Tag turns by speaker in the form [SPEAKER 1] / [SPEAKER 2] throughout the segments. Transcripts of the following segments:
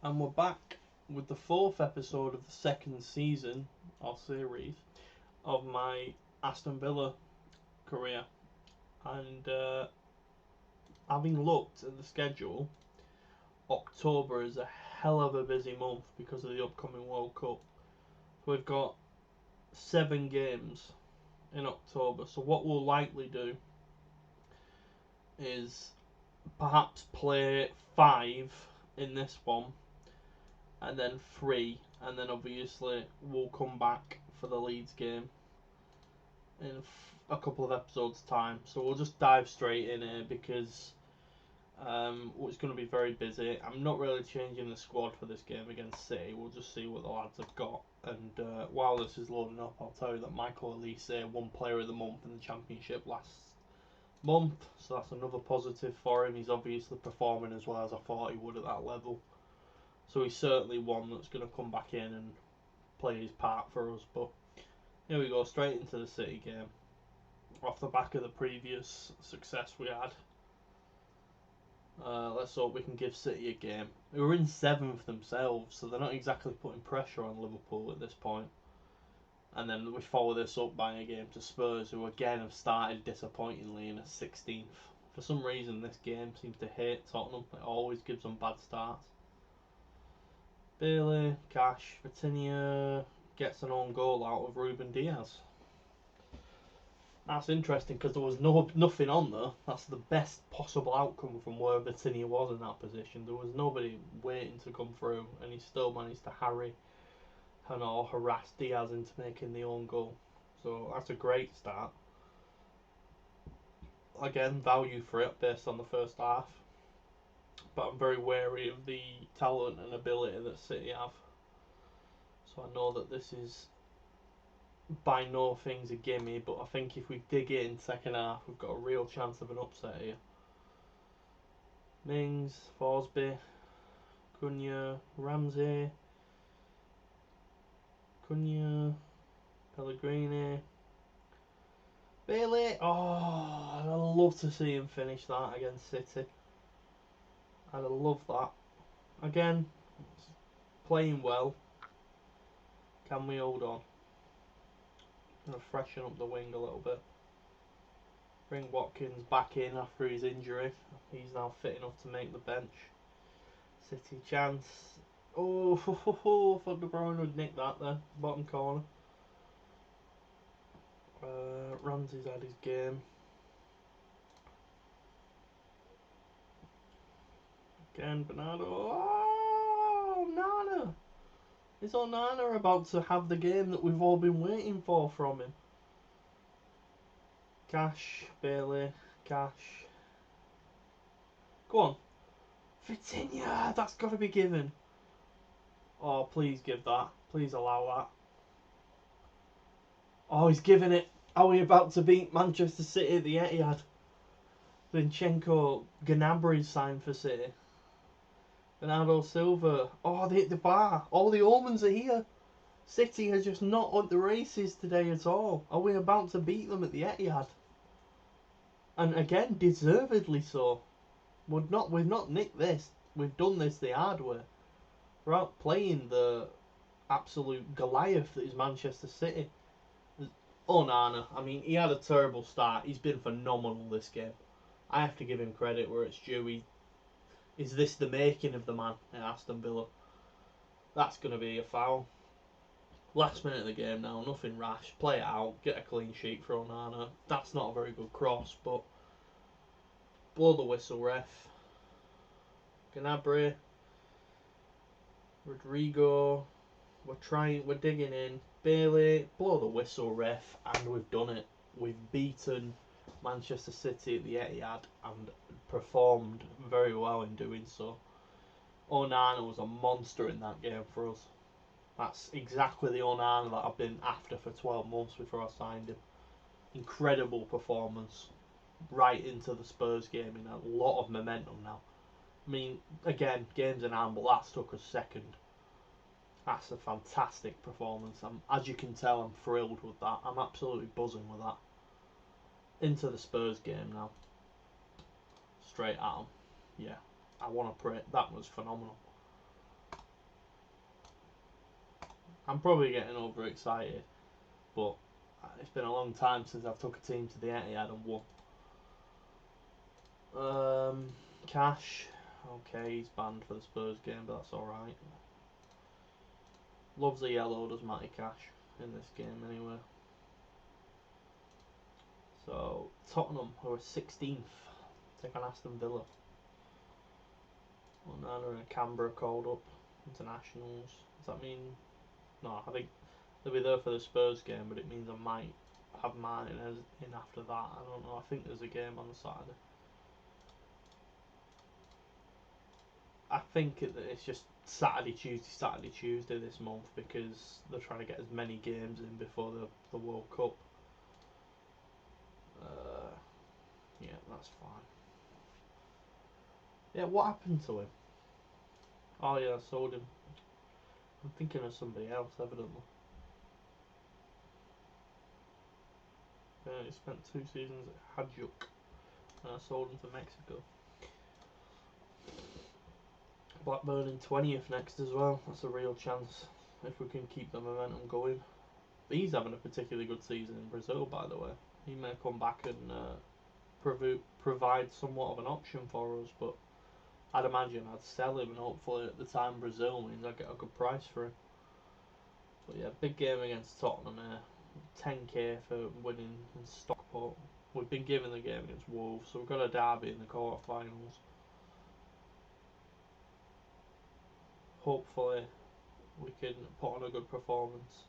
[SPEAKER 1] And we're back with the fourth episode of the second season or series of my Aston Villa career. And having looked at the schedule, October is a hell of a busy month because of the upcoming World Cup. We've got 7 games in October, so what we'll likely do is perhaps play 5 in this one and then 3, and then obviously we'll come back for the Leeds game in a couple of episodes time. So we'll just dive straight in here because it's going to be very busy. I'm not really changing the squad for this game against City. We'll just see what the lads have got. And while this is loading up, I'll tell you that Michael Elise won Player of the Month in the Championship last month, so that's another positive for him. He's obviously performing as well as I thought he would at that level. So he's certainly one that's going to come back in and play his part for us. But here we go, straight into the City game. Off the back of the previous success we had. Let's hope we can give City a game. They were in 7th themselves, so they're not exactly putting pressure on Liverpool at this point. And then we follow this up by a game to Spurs, who again have started disappointingly in a 16th. For some reason, this game seems to hate Tottenham. It always gives them bad starts. Bailey, Cash, Vitinha gets an own goal out of Ruben Diaz. That's interesting because there was nothing on there. That's the best possible outcome from where Vitinha was in that position. There was nobody waiting to come through, and he still managed to harass Diaz into making the own goal. So that's a great start. Again, value for it based on the first half. But I'm very wary of the talent and ability that City have. So I know that this is by no things a gimme, but I think if we dig in second half, we've got a real chance of an upset here. Mings, Forsby, Cunha, Ramsey, Cunha, Pellegrini, Bailey. Oh, I'd love to see him finish that against City. I'd love that. Again, playing well. Can we hold on? I'm going to freshen up the wing a little bit. Bring Watkins back in after his injury. He's now fit enough to make the bench. City chance. Oh, I thought De Bruyne would nick that there. Bottom corner. Ramsey's had his game. Again, Bernardo. Oh, Nana. Is Onana about to have the game that we've all been waiting for from him? Cash, Bailey, Cash. Go on. Vitinha, that's got to be given. Oh, please give that. Please allow that. Oh, he's giving it. Are we about to beat Manchester City at the Etihad? Zinchenko, Gnabry signed for City. Bernardo Silva. Oh, they hit the bar. All the omens are here. City are just not on the races today at all. Are we about to beat them at the Etihad? And again, deservedly so. We've not nicked this. We've done this the hard way. We're out playing the absolute Goliath that is Manchester City. Onana, I mean, he had a terrible start. He's been phenomenal this game. I have to give him credit where it's due. Is this the making of the man at Aston Villa? That's going to be a foul. Last minute of the game now, nothing rash. Play it out, get a clean sheet for Onana. That's not a very good cross, but blow the whistle, ref. Gnabry, Rodrigo. We're digging in. Bailey, blow the whistle, ref, and we've done it. We've beaten Manchester City at the Etihad and performed very well in doing so. Onana was a monster in that game for us. That's exactly the Onana that I've been after for 12 months before I signed him. Incredible performance right into the Spurs game in a lot of momentum now. I mean, again, games in hand, but that took us second. That's a fantastic performance. As you can tell, I'm thrilled with that. I'm absolutely buzzing with that. Into the Spurs game now. Straight at them. Yeah, I want to pray. That was phenomenal. I'm probably getting overexcited, but it's been a long time since I've took a team to the Etihad and won. Cash. Okay, he's banned for the Spurs game, but that's alright. Loves the yellow, does Matty Cash, in this game anyway. So, Tottenham, who are 16th, take on Aston Villa. Onana and Canberra called up. Internationals. Does that mean... No, I think they'll be there for the Spurs game, but it means I might have mine in after that. I don't know. I think there's a game on the Saturday. I think it's just Saturday, Tuesday this month because they're trying to get as many games in before the World Cup. Yeah, that's fine. Yeah, what happened to him? Oh yeah, I sold him. I'm thinking of somebody else, evidently. Yeah, he spent 2 seasons at Hajduk, and I sold him to Mexico. Blackburn in 20th next as well. That's a real chance if we can keep the momentum going. But he's having a particularly good season in Brazil, by the way. He may come back and provide somewhat of an option for us, but I'd imagine I'd sell him, and hopefully at the time Brazil means I'd get a good price for him. But yeah, big game against Tottenham here. 10k for winning in Stockport. We've been given the game against Wolves, so we've got a derby in the quarter-finals. Hopefully we can put on a good performance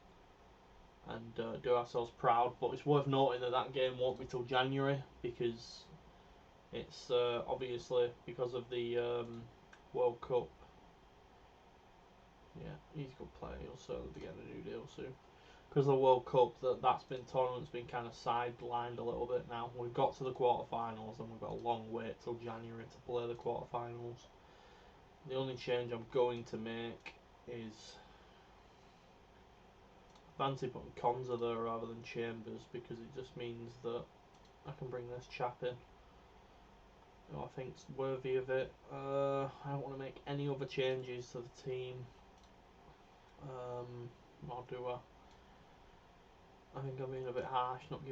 [SPEAKER 1] and do ourselves proud. But it's worth noting that game won't be till January because it's obviously because of the World Cup. Yeah, he's a good player. He'll certainly be getting a new deal soon. Because of the World Cup, tournament's been kind of sidelined a little bit now. We've got to the quarterfinals and we've got a long wait till January to play the quarterfinals. The only change I'm going to make is fancy putting Konza there rather than Chambers because it just means that I can bring this chap in who I think's worthy of it. I don't want to make any other changes to the team. Or do I? I think I'm being a bit harsh, not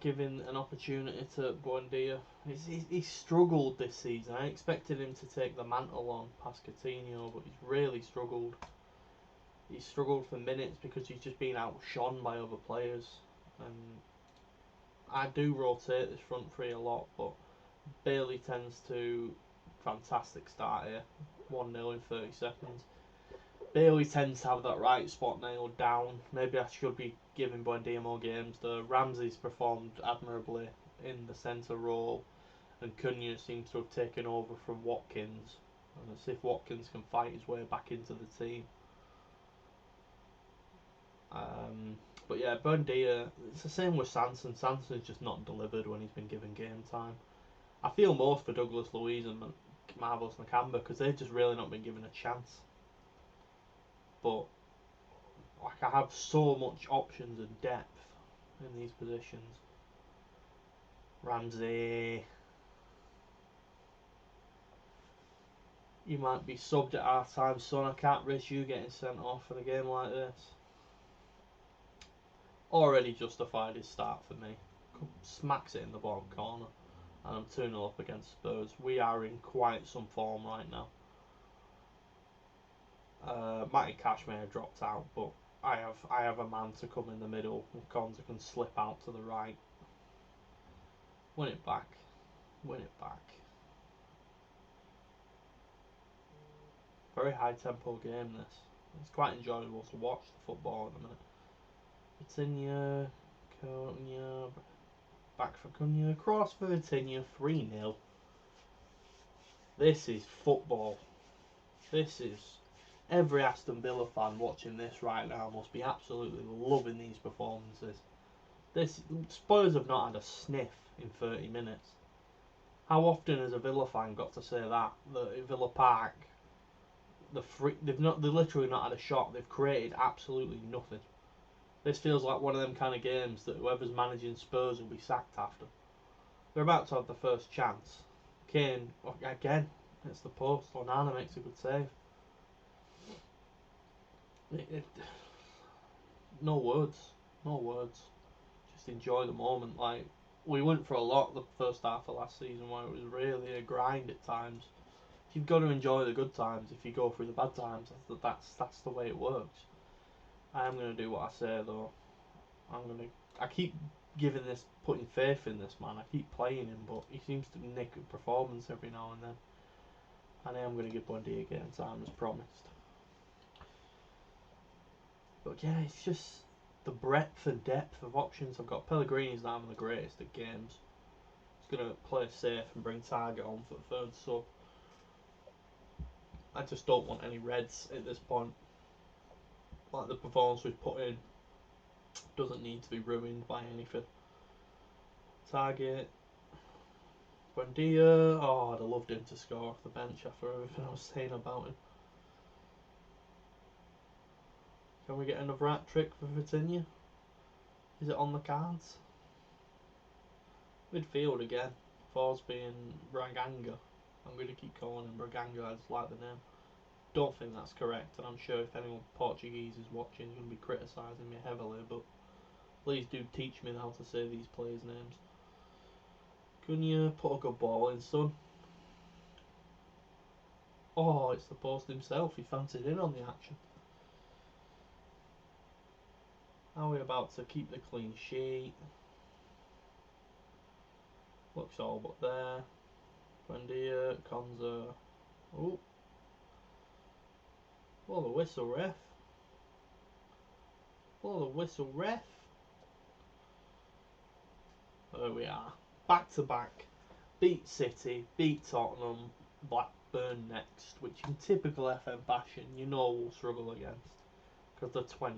[SPEAKER 1] giving an opportunity to Buendia. He's struggled this season. I expected him to take the mantle on past Coutinho, but he's really struggled. He's struggled for minutes because he's just been outshone by other players. And I do rotate this front three a lot, but Bailey tends to... Fantastic start here. 1-0 in 30 seconds. Bailey tends to have that right spot nailed down. Maybe I should be giving Buendia more games. Ramsey's performed admirably in the centre role, and Cunha seems to have taken over from Watkins. And let's see if Watkins can fight his way back into the team. But yeah, Buendia, it's the same with Sanson. Sanson's just not delivered when he's been given game time. I feel most for Douglas Luiz and Marvelous Nakamba because they've just really not been given a chance. But like I have so much options and depth in these positions. Ramsey, you might be subbed at half time, son. I can't risk you getting sent off in a game like this. Already justified his start for me. Smacks it in the bottom corner. And I'm 2-0 up against Spurs. We are in quite some form right now. Matty Cash may have dropped out, but I have a man to come in the middle. Konza can slip out to the right. Win it back. Win it back. Very high tempo game this. It's quite enjoyable to watch the football at the minute. Vitinha, Cunha, back for Cunha, cross for Vitinha, 3-0. This is football. This is... Every Aston Villa fan watching this right now must be absolutely loving these performances. Spurs have not had a sniff in 30 minutes. How often has a Villa fan got to say that at Villa Park, they've literally not had a shot. They've created absolutely nothing. This feels like one of them kind of games that whoever's managing Spurs will be sacked after. They're about to have the first chance. Kane again, it's the post. Onana makes a good save. No words, no words. Just enjoy the moment. Like, we went for a lot the first half of last season where it was really a grind at times. You've got to enjoy the good times. If you go through the bad times, that's the way it works. I am gonna do what I say though. I keep putting faith in this man. I keep playing him, but he seems to nick a performance every now and then. And I am gonna give Bundy game time as promised. But yeah, it's just the breadth and depth of options. I've got Pellegrini's not having the greatest of games. He's gonna play safe and bring Target on for the third sub. I just don't want any reds at this point. Like, the performance we've put in doesn't need to be ruined by anything. Target. Buendia. Oh, I'd have loved him to score off the bench after everything I was saying about him. Can we get another hat trick for Vitinha? Is it on the cards? Midfield again. Forsby and Braganga. I'm going to keep calling him Braganga, I just like the name. Don't think that's correct, and I'm sure if anyone Portuguese is watching, you're going to be criticising me heavily, but please do teach me how to say these players' names. Cunha, put a good ball in, son. Oh, it's the post himself. He fancied in on the action. Are we about to keep the clean sheet? Looks all but there. Buendia, Konza. Oh. Blow the whistle, ref. Blow the whistle, ref. There we are. Back to back. Beat City, beat Tottenham, Blackburn next, which in typical FM fashion you know we'll struggle against. Because they're 20th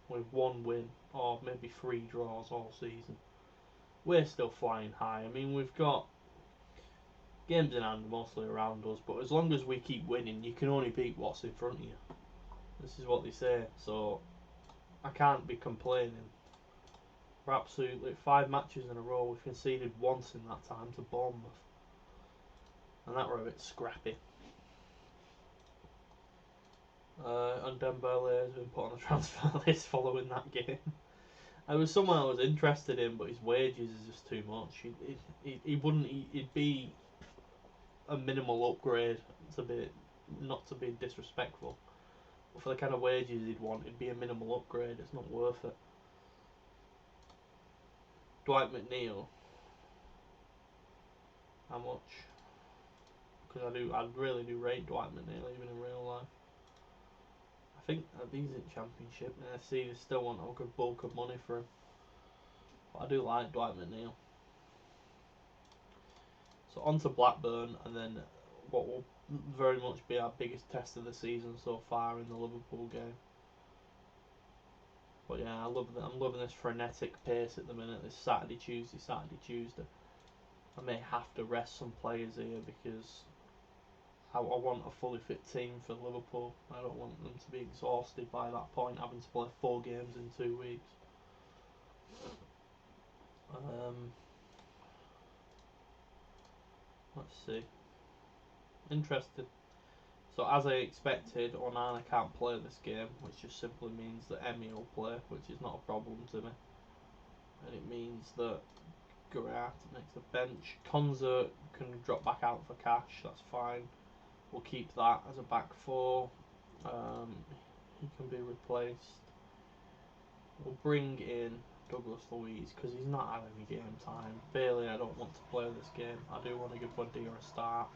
[SPEAKER 1] with one win or maybe 3 draws all season. We're still flying high. I mean, we've got games in hand mostly around us, but as long as we keep winning, you can only beat what's in front of you. This is what they say, so I can't be complaining. We're absolutely 5 matches in a row. We've conceded once in that time to Bournemouth, and that were a bit scrappy. And Dembele has been put on a transfer list following that game. I was someone I was interested in, but his wages is just too much. He'd be a minimal upgrade not to be disrespectful. But for the kind of wages he'd want, it'd be a minimal upgrade. It's not worth it. Dwight McNeil. How much? Because I really do rate Dwight McNeil even in real life. I think he's in Championship. And I see they still want a good bulk of money for him. But I do like Dwight McNeil. So on to Blackburn, and then what will very much be our biggest test of the season so far in the Liverpool game. But yeah, I'm loving this frenetic pace at the minute. This Saturday, Tuesday. I may have to rest some players here because I want a fully fit team for Liverpool. I don't want them to be exhausted by that point, having to play 4 games in 2 weeks. Let's see. Interesting. So as I expected, Onana can't play this game, which just simply means that Emi will play, which is not a problem to me. And it means that Gurat makes the bench. Konza can drop back out for cash, that's fine. We'll keep that as a back 4. He can be replaced. We'll bring in Douglas Luiz because he's not had any game time. Bailey, I don't want to play this game. I do want to give Buendia a start.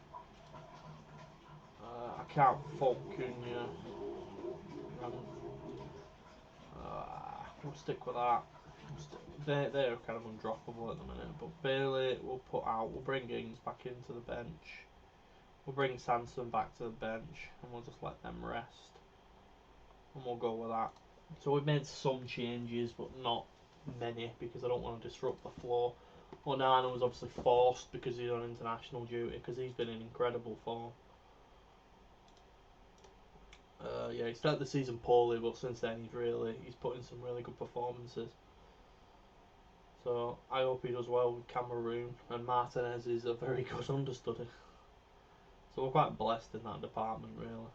[SPEAKER 1] I can't fault Cunha. We'll stick with that. They're kind of undroppable at the minute. But Bailey we'll put out. We'll bring Ings back into the bench. We'll bring Sanson back to the bench. And we'll just let them rest. And we'll go with that. So we've made some changes, but not many, because I don't want to disrupt the flow. Onana was obviously forced because he's on international duty, because he's been in incredible form. Yeah, he started the season poorly, but since then he's put in some really good performances. So I hope he does well with Cameroon, and Martinez is a very good understudy. So we're quite blessed in that department, really.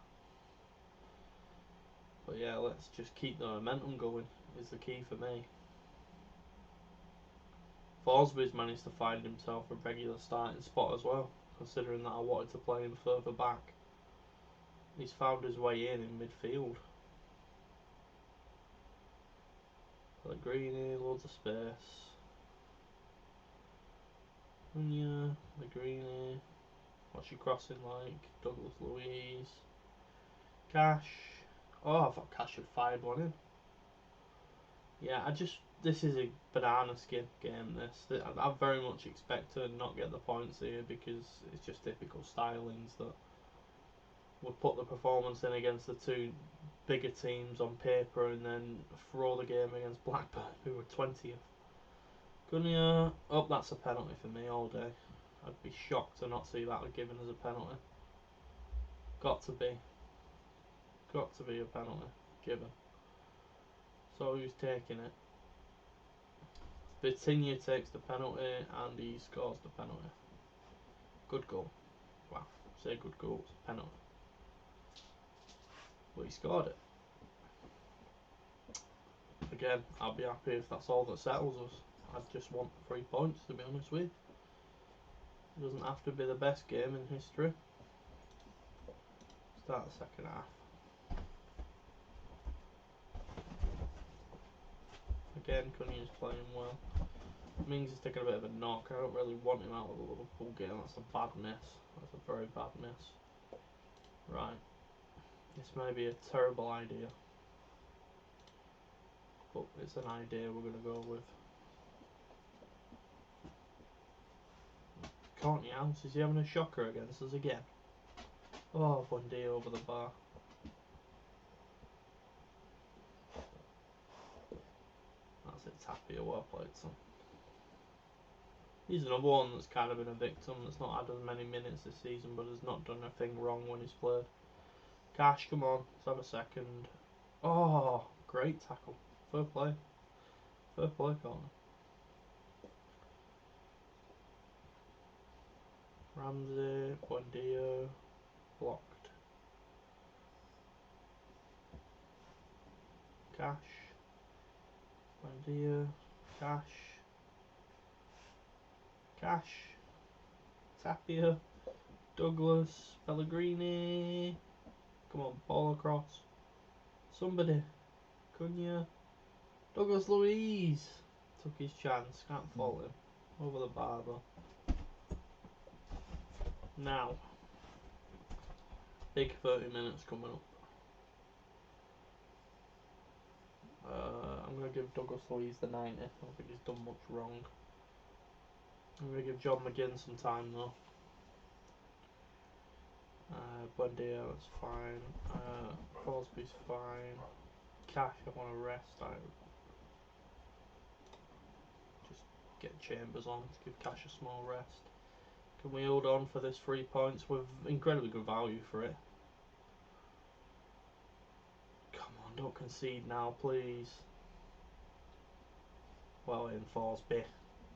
[SPEAKER 1] But yeah, let's just keep the momentum going is the key for me. Forsby's managed to find himself a regular starting spot as well, considering that I wanted to play him further back. He's found his way in midfield. Pellegrini, loads of space. Cunha, Pellegrini. What's your crossing like? Douglas Luiz. Cash. Oh, I thought Cash had fired one in. Yeah, this is a banana skin game, this. I very much expect to not get the points here because it's just typical stylings that would put the performance in against the two bigger teams on paper and then throw the game against Blackburn, who were 20th. Cunha, oh, that's a penalty for me all day. I'd be shocked to not see that given as a penalty. Got to be a penalty given. So who's taking it? Vitinha takes the penalty and he scores the penalty. Good goal. Wow, say good goal, it's a penalty. But he scored it. Again, I'll be happy if that's all that settles us. I just want 3 points, to be honest with you. It doesn't have to be the best game in history. Start the second half. Again, Cunha's playing well. Mings is taking a bit of a knock. I don't really want him out of the Liverpool game. That's a bad miss. That's a very bad miss. Right. This may be a terrible idea. But it's an idea we're going to go with. Courtney House, is he having a shocker against us again? Oh, Bundy over the bar. That's it, Tapia, well played, son. He's another one that's kind of been a victim, that's not had as many minutes this season, but has not done a thing wrong when he's played. Cash, come on, let's have a second. Oh, great tackle. Fair play. Fair play, corner. Ramsey, Buendia, blocked. Cash, Buendia, Cash, Cash, Tapia, Douglas, Pellegrini. Come on, ball across. Somebody. Cunha. Douglas Luiz. Took his chance. Can't fault him. Over the bar though. Now. Big 30 minutes coming up. I'm going to give Douglas Luiz the 90. I don't think he's done much wrong. I'm going to give John McGinn some time though. Buendia, that's fine. Crosby's fine. Cash, I want to rest. Just get Chambers on to give Cash a small rest. Can we hold on for this 3 points with incredibly good value for it? Come on, don't concede now, please. Well in, Forsby.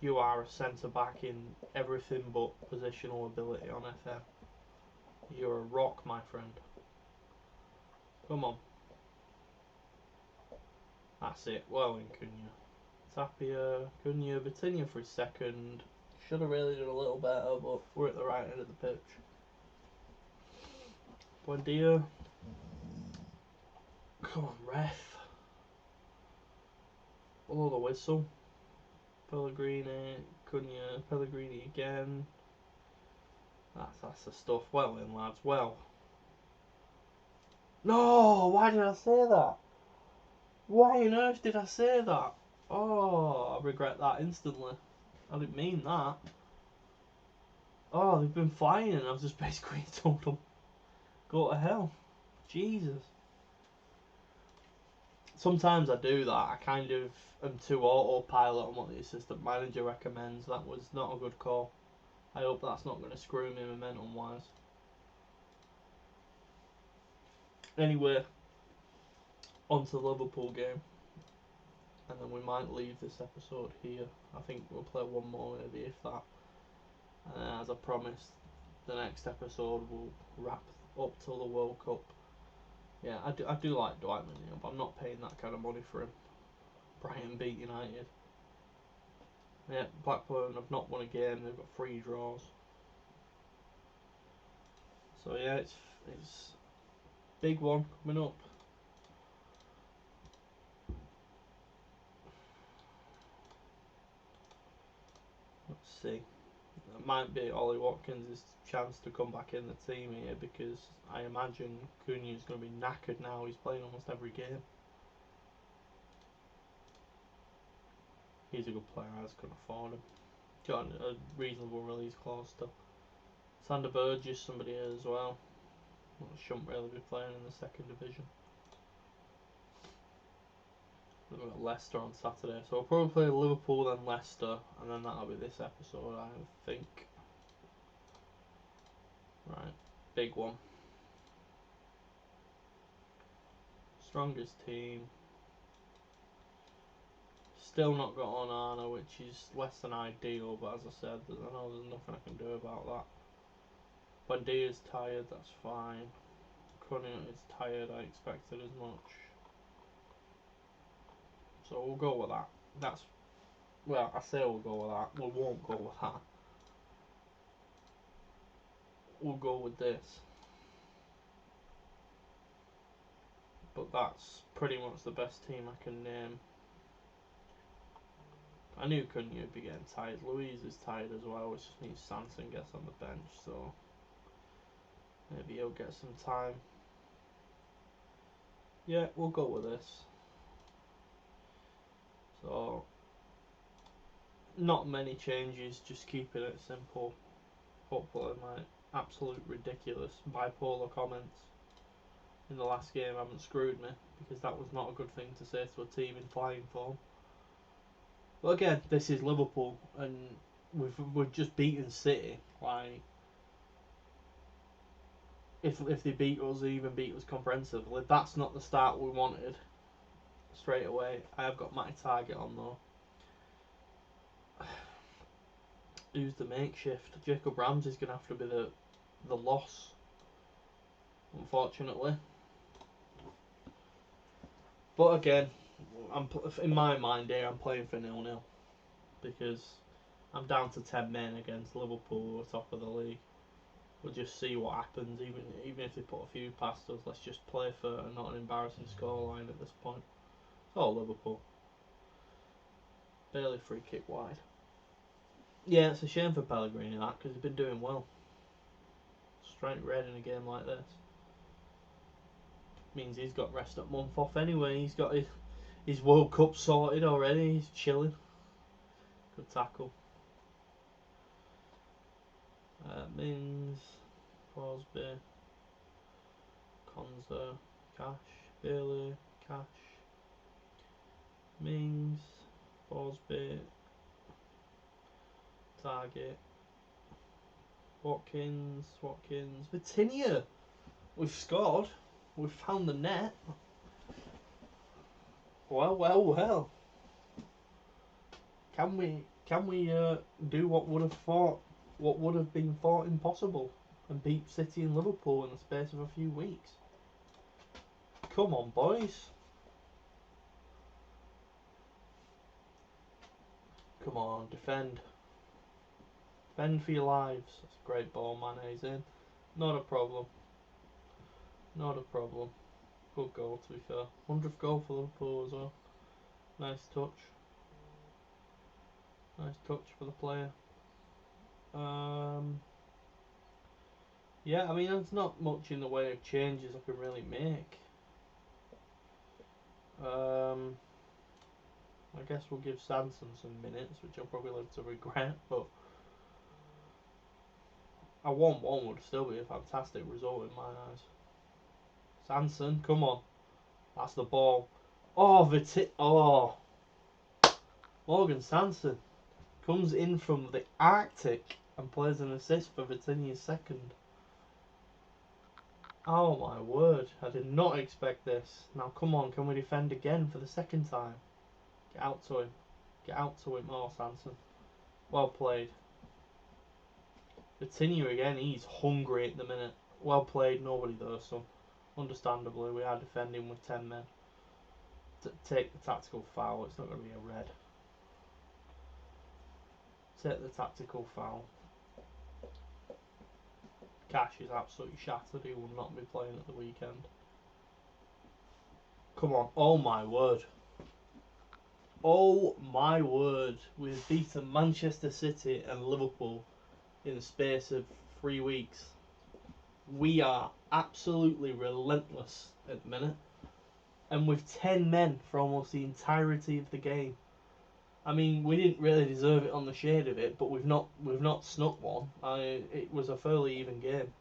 [SPEAKER 1] You are a centre back in everything but positional ability on FM. You're a rock, my friend. Come on. That's it. Well in, Cunha. Tapia, Cunha, Vitinha for his second. Should have really done a little better, but we're at the right end of the pitch. Buendia. Come on, ref. Blow the whistle. Pellegrini, Cunha, Pellegrini again. That's the stuff. Well in, lads. Well. No! Why did I say that? Why on earth did I say that? Oh, I regret that instantly. I didn't mean that. Oh, they've been flying and I've just basically told them, go to hell. Jesus. Sometimes I do that. I kind of am too autopilot on what the assistant manager recommends. That was not a good call. I hope that's not going to screw me momentum wise. Anyway, on to the Liverpool game. And then we might leave this episode here. I think we'll play one more maybe, if that. And as I promised, the next episode will wrap up till the World Cup. Yeah, I do like Dwight McNeil, but I'm not paying that kind of money for him. Brighton beat United. Yeah, Blackburn have not won a game. They've got 3 draws. So yeah, it's big one coming up. Let's see. It might be Ollie Watkins' chance to come back in the team here, because I imagine Cunha's going to be knackered now. He's playing almost every game. He's a good player. I just couldn't afford him. Got a reasonable release clause still. Sander Burgess, somebody here as well. Shouldn't really be playing in the second division. Then we've got Leicester on Saturday, so we'll probably play Liverpool, then Leicester, and then that'll be this episode, I think. Right, big one. Strongest team. Still not got Onana, which is less than ideal, but as I said, I know there's nothing I can do about that. Buendia's tired, that's fine. Cunha is tired, I expected as much. So we'll go with that. Well, I say we'll go with that. We won't go with that. We'll go with this. But that's pretty much the best team I can name. I knew Cunha would be getting tired. Louise is tired as well, which just means Sanson gets on the bench, so maybe he'll get some time. Yeah, we'll go with this. So, not many changes, just keeping it simple. Hopefully my absolute ridiculous bipolar comments in the last game haven't screwed me, because that was not a good thing to say to a team in flying form. But again, this is Liverpool, and we've just beaten City. Like, if they beat us, they even beat us comprehensively. That's not the start we wanted. Straight away, I have got my target on though. Who's the makeshift? Jacob Ramsey's gonna have to be the loss, unfortunately. But again, in my mind here, I'm playing for 0-0 because I'm down to 10 men against Liverpool, top of the league. We'll just see what happens. Even if they put a few past us, let's just play for not an embarrassing scoreline at this point. It's all Liverpool. Barely free kick wide. Yeah, it's a shame for Pellegrini that, because he's been doing well. Strike red in a game like this means he's got rest at month off anyway. He's got his World Cup sorted already. He's chilling. Good tackle. Mings, Crosby, Konza, Cash, Bailey, Cash, Mings, Crosby, Target, Watkins, Vitinha. We've scored. We've found the net. Well. Can we do what would have been thought impossible, and beat City and Liverpool in the space of a few weeks? Come on, boys. Come on, defend. Defend for your lives. That's a great ball, Mane's in. Not a problem. Good goal, to be fair. 100th goal for Liverpool as well. Nice touch for the player. Yeah, I mean, there's not much in the way of changes I can really make. I guess we'll give Sanson some minutes, which I'll probably live to regret, but a 1-1 would still be a fantastic result in my eyes. Sanson, come on. That's the ball. Oh, Morgan Sanson comes in from the Arctic and plays an assist for Vitinha's second. Oh my word, I did not expect this. Now come on, can we defend again for the second time? Get out to him. Oh, Sanson. Well played. Vitinha again, he's hungry at the minute. Well played, nobody there, son. Understandably, we are defending with 10 men. Take the tactical foul. It's not going to be a red. Take the tactical foul. Cash is absolutely shattered. He will not be playing at the weekend. Come on. Oh my word. Oh my word. We've beaten Manchester City and Liverpool in the space of 3 weeks. We are absolutely relentless at the minute. And with 10 men for almost the entirety of the game. I mean, we didn't really deserve it on the shade of it, but we've not snuck one. It was a fairly even game.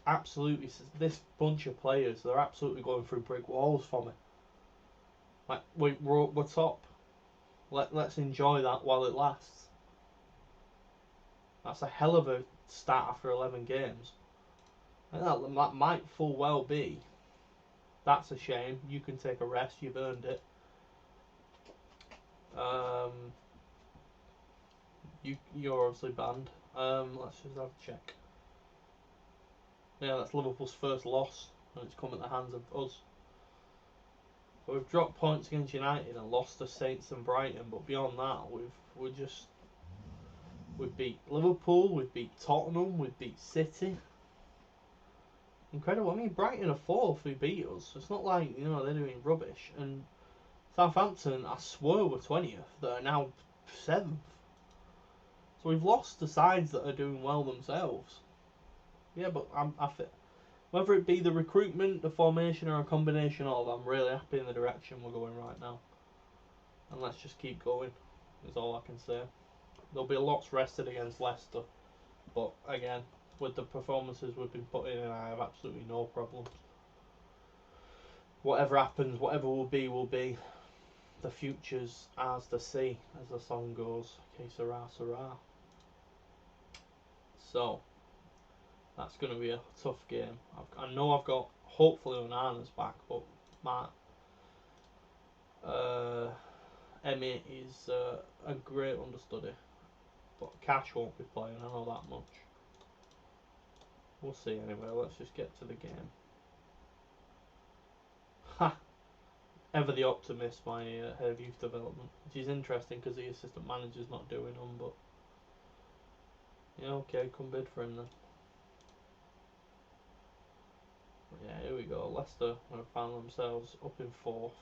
[SPEAKER 1] Absolutely, this bunch of players, they're absolutely going through brick walls for me. Like, we're top. Let's enjoy that while it lasts. That's a hell of a start after 11 games. And that might full well be. That's a shame. You can take a rest. You've earned it. You're obviously banned. Let's just have a check. Yeah, that's Liverpool's first loss, and it's come at the hands of us. So we've dropped points against United and lost to Saints and Brighton, but beyond that, we've beat Liverpool, we've beat Tottenham, we've beat City. Incredible. I mean, Brighton are fourth who beat us. It's not like, they're doing rubbish. And Southampton, I swear, were 20th. That are now 7th. So we've lost to sides that are doing well themselves. Yeah, but whether it be the recruitment, the formation, or a combination of, I'm really happy in the direction we're going right now. And let's just keep going, is all I can say. There'll be lots rested against Leicester. But again, with the performances we've been putting in, I have absolutely no problems. Whatever happens, whatever will be, will be. The future's ours to see, as the song goes. Que sera, sera. So, that's going to be a tough game. I know I've got, hopefully, Onana's back, but my Emmy is a great understudy. But Cash won't be playing, I know that much. We'll see anyway, let's just get to the game. Ha! Ever the optimist, my head of youth development. Which is interesting because the assistant manager's not doing them, but... Yeah, okay, come bid for him then. Yeah, here we go. Leicester have found themselves up in 4th.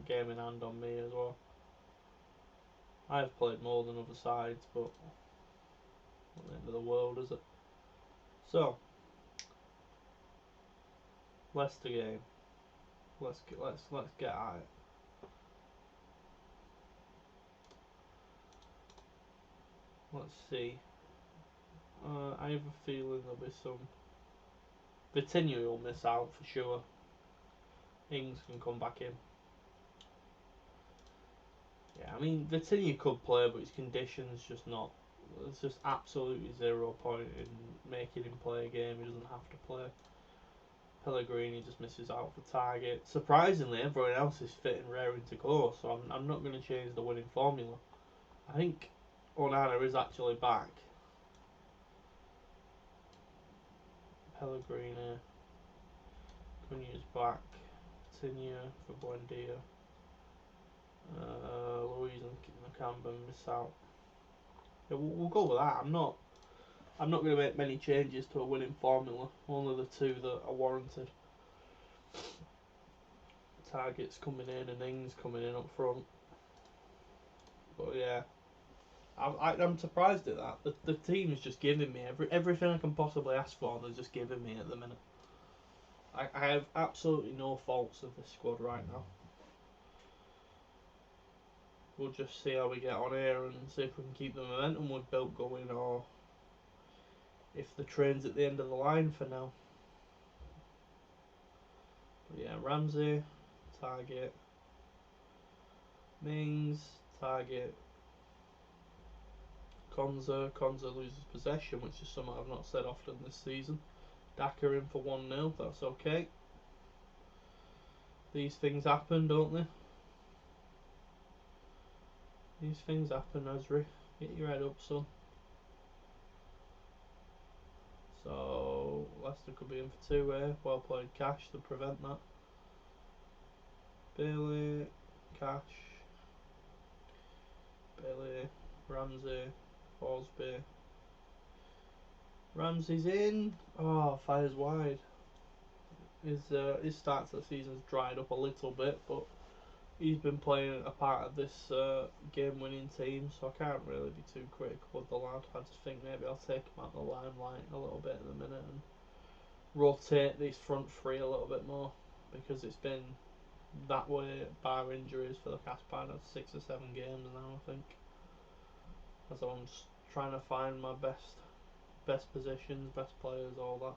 [SPEAKER 1] Game in hand on me as well. I've played more than other sides, but not the end of the world, is it? So, Leicester game. Let's get at it. Let's see. I have a feeling there'll be some. Vitinha will miss out for sure. Ings can come back in. Yeah, I mean Vitinha could play, but his condition's just not. There's just absolutely 0 point in making him play a game. He doesn't have to play. Pellegrini just misses out for target. Surprisingly, everyone else is fit and raring to go, so I'm not going to change the winning formula. I think Onana is actually back. Pellegrini, Cunha's back. Vitinha for Buendia. Louise and Nakamba miss out. Yeah, we'll go with that. I'm not going to make many changes to a winning formula. Only the 2 that are warranted. Targets coming in and Ings coming in up front. But yeah, I'm surprised at that. The team is just giving me everything I can possibly ask for. They're just giving me at the minute. I have absolutely no faults of this squad right now. We'll just see how we get on here and see if we can keep the momentum we've built going, or if the train's at the end of the line for now. But yeah, Ramsey, target. Mings, target. Konza loses possession, which is something I've not said often this season. Daka in for 1-0, that's okay. These things happen, don't they? These things happen, Azri. Get your head up, son. So, Aston could be in for two here. Well played, Cash, to prevent that. Bailey, Cash, Bailey, Ramsey, Forsby. Ramsey's in. Oh, fires wide. His start to the season's dried up a little bit, but he's been playing a part of this game-winning team, so I can't really be too critical of the lad. I just think maybe I'll take him out of the limelight a little bit at the minute and rotate these front three a little bit more, because it's been that way bar injuries for the Caspine of 6 or 7 games now, I think. So I'm just trying to find my best positions, best players, all that.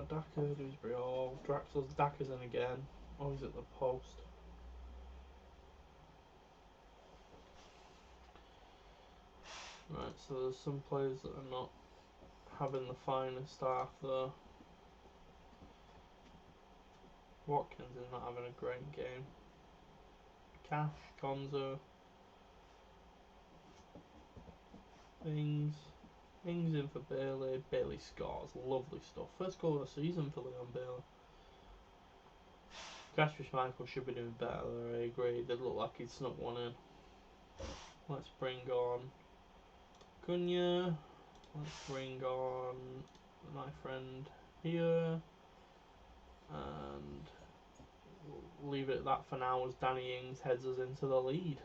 [SPEAKER 1] Daka, Dewsbury, Draxler's Daka's in again. Oh, he's at the post. Right, so there's some players that are not having the finest start there. Watkins is not having a great game. Cash, Konza, Ings in for Bailey. Bailey scores, lovely stuff. First goal of the season for Leon Bailey. Cashfish Michael should be doing better there, I agree. Did look like he'd snuck one in. Let's bring on Cunha. Let's bring on my friend here. And we'll leave it at that for now as Danny Ings heads us into the lead.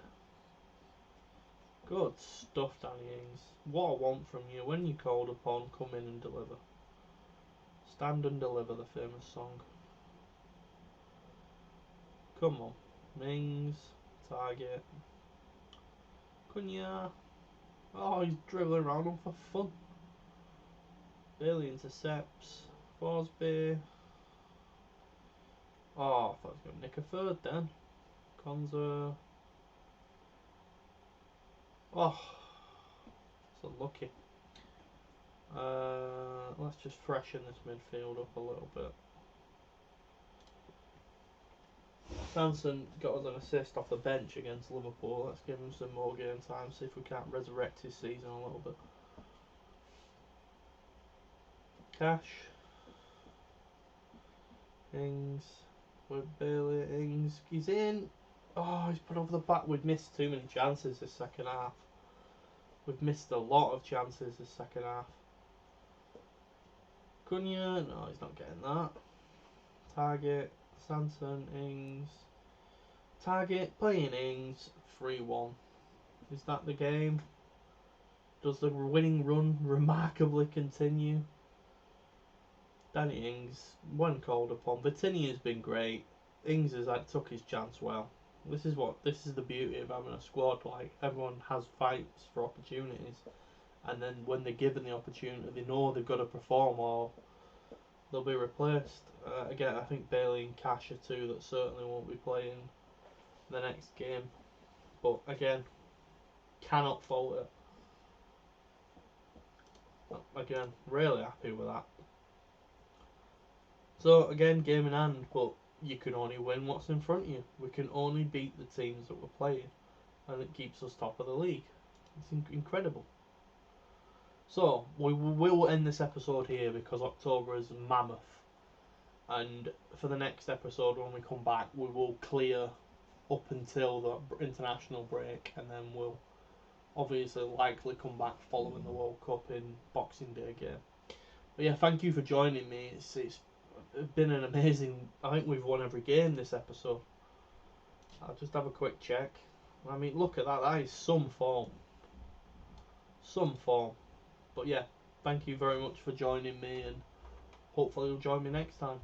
[SPEAKER 1] Good stuff, Danny Ings. What I want from you, when you're called upon, come in and deliver. Stand and deliver, the famous song. Come on. Mings, target. Cunha. Oh, he's dribbling around him for fun. Bailey intercepts. Forsby. Oh, I thought he was going to nick a third then. Konza. Oh, so lucky. Let's just freshen this midfield up a little bit. Sanson got us an assist off the bench against Liverpool. Let's give him some more game time, see if we can't resurrect his season a little bit. Cash. Ings. With Bailey. Ings. He's in. Oh, he's put over the back. We've missed too many chances this second half. We've missed a lot of chances this second half. Cunha. No, he's not getting that. Target. Sanson. Ings. Target. Playing Ings. 3-1. Is that the game? Does the winning run remarkably continue? Danny Ings, when called upon. Bettini has been great. Ings has took his chance well. This is the beauty of having a squad. Like, everyone has fights for opportunities, and then when they're given the opportunity, they know they've got to perform or they'll be replaced. Again, I think Bailey and Cash are two that certainly won't be playing the next game. But again, cannot fault it. Again, really happy with that. So again, game in hand, but you can only win what's in front of you. We can only beat the teams that we're playing, and it keeps us top of the league. It's incredible. So we will end this episode here because October is mammoth, and for the next episode when we come back, we will clear up until the international break, and then we'll obviously likely come back following the World Cup in Boxing Day game. But yeah, thank you for joining me. It's been an amazing. I think we've won every game this episode. I'll just have a quick check. I mean, look at that. That is some form. Some form. But yeah, thank you very much for joining me, and hopefully you'll join me next time.